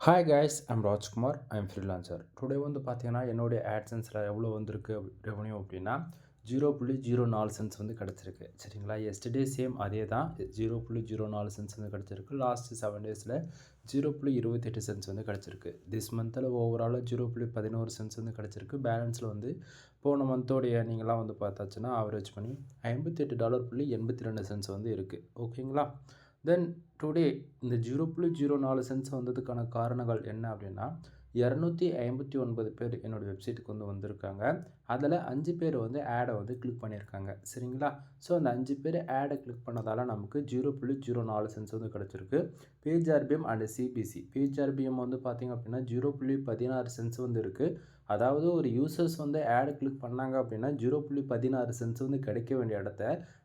Hi guys I'm Rajkumar I'm freelancer today வந்து பார்த்தீங்கன்னா என்னுடைய ஆட்சன்ஸில் எவ்வளோ வந்திருக்கு ரெவன்யூ அப்படின்னா 0.04 வந்து கிடச்சிருக்கு சரிங்களா. எஸ்டர்டே சேம் அதே தான் 0.04 வந்து கிடச்சிருக்கு. லாஸ்ட் 7 டேஸில் 0.28 வந்து கிடச்சிருக்கு. திஸ் மந்தில் ஓவராலாக 0.11 வந்து கிடச்சிருக்கு. பேலன்ஸில் வந்து போன மந்தோடைய நீங்களாம் வந்து பார்த்தாச்சுன்னா ஆவரேஜ் பண்ணி $58.82 வந்து இருக்குது. ஓகேங்களா. தென் டுடே இந்த 0.04 வந்ததுக்கான காரணங்கள் என்ன அப்படின்னா 259 பேர் என்னோடய வெப்சைட்டுக்கு வந்து வந்திருக்காங்க. அதில் 5 பேர் வந்து ஆடை வந்து கிளிக் பண்ணியிருக்காங்க சரிங்களா. ஸோ அந்த 5 பேர் ஆடை கிளிக் பண்ணதால் நமக்கு 0.04 வந்து கிடச்சிருக்கு. Page RPM and CPC page RPM வந்து பார்த்திங்க அப்படின்னா 0.16 வந்து இருக்குது. அதாவது ஒரு யூசர்ஸ் வந்து ஆடு கிளிக் பண்ணாங்க அப்படின்னா 0.16 வந்து கிடைக்க வேண்டிய இடத்த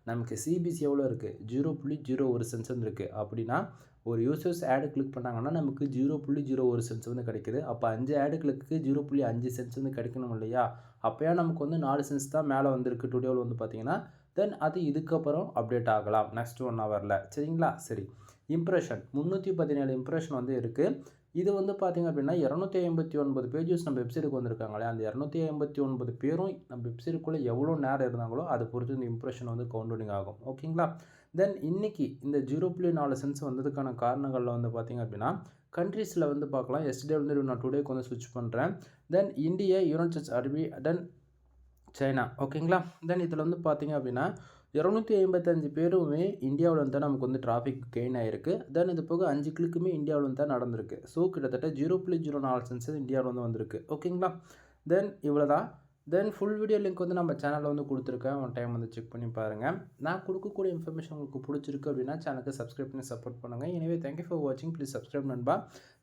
நமக்கு சிபிசி எவ்வளோ இருக்குது 0.01 வந்து இருக்குது. அப்படின்னா ஒரு யூசர்ஸ் ஆடு கிளிக் பண்ணாங்கன்னா நமக்கு 0.01 வந்து கிடைக்குது. அப்போ 5 ஆடு கிளிக்கு 0.5 வந்து கிடைக்கணும் இல்லையா. அப்போயா நமக்கு வந்து 4 சென்ஸ் தான் மேலே வந்திருக்கு டுடேவில் வந்து பார்த்திங்கன்னா. தென் அது இதுக்கப்புறம் அப்டேட் ஆகலாம் நெக்ஸ்ட் 1 ஹவரில் சரிங்களா. சரி, இம்ப்ரெஷன் 317 இம்ப்ரெஷன் வந்து இருக்குது. இது வந்து பார்த்திங்க அப்படின்னா 259 பேஜஸ் நம்ம வெப்சைட்டுக்கு வந்திருக்காங்களே, அந்த 259 பேரும் நம்ம வெப்சைட்டுக்குள்ளே எவ்வளோ நேரம் இருந்தாங்களோ அதை பொறுத்து இந்த இம்ப்ரெஷன் வந்து கவுண்டிங் ஆகும். ஓகேங்களா. தென் இன்றைக்கி இந்த 0.4 வந்ததுக்கான காரணங்களில் வந்து பார்த்திங்க அப்படின்னா கண்ட்ரீஸில் வந்து பார்க்கலாம். எஸ்டே வந்து நான் டுடேக்கு வந்து ஸ்விட்ச் பண்ணுறேன். தென் இந்தியா, யுனைடெட் ஸ்டேட்ஸ் அரபி, தென் சைனா. ஓகேங்களா. தென் இதில் வந்து பார்த்திங்க அப்படின்னா 255 பேருமே இந்தியாவில் வந்து தான் நமக்கு வந்து டிராஃபிக் கெயின் ஆகிருக்கு. தென் இது போக 5 கிளிக்குமே இந்தியாவில் வந்து தான் நடந்திருக்கு. ஸோ கிட்டத்தட்ட 0.04 இந்தியாவில் வந்து வந்திருக்கு. ஓகேங்களா. தென் இவ்வளோ தான். தென் ஃபுல் வீடியோ லிங்க் வந்து நம்ம சேனலில் வந்து கொடுத்துருக்கேன். ஒன் டைம் வந்து செக் பண்ணி பாருங்கள். நான் கொடுக்கக்கூடிய இன்ஃபர்மேஷன் உங்களுக்கு பிடிச்சிருக்கு அப்படின்னா சேனலுக்கு சப்ஸ்கிரைப் பண்ணி சப்போர்ட் பண்ணுங்கள். எனவே தேங்க்யூ ஃபார் வாட்சிங். ப்ளீஸ் சப்ஸ்கிரைப் நண்பா.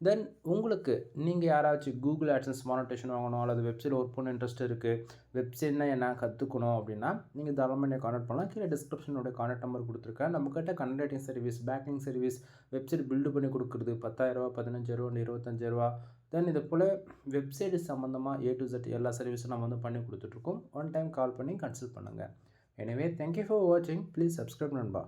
தென் உங்களுக்கு நீங்கள் யாராச்சும் கூகுள் ஆட்சன்ஸ் மானிட்டேஷன் வாங்கணும் அல்லது வெப்சைட் ஒர்க் பண்ண இன்ட்ரெஸ்ட் இருக்குது, வெப்சைட்னா என்ன கற்றுக்கணும் அப்படின்னா நீங்கள் தாராளமாக என்னை கான்டாக்ட் பண்ணலாம். கீழே டிஸ்கிரிப்ஷனோட கான்டாக்ட் நம்பர் கொடுத்துருக்கேன். நம்மக்கிட்ட content writing service, packing service, website build பண்ணி கொடுக்குறது 10,000, 15,000, 25,000. தென் இது போல் வெப்சைட்டு சம்மந்தமாக A to Z எல்லா சர்வீஸும் நம்ம வந்து பண்ணி கொடுத்துட்ருக்கோம். ஒன் டைம் கால் பண்ணி கன்சல்ட் பண்ணுங்கள். எனவே தேங்க்யூ ஃபார் வாட்சிங். ப்ளீஸ் சப்ஸ்கிரைப் நண்பா.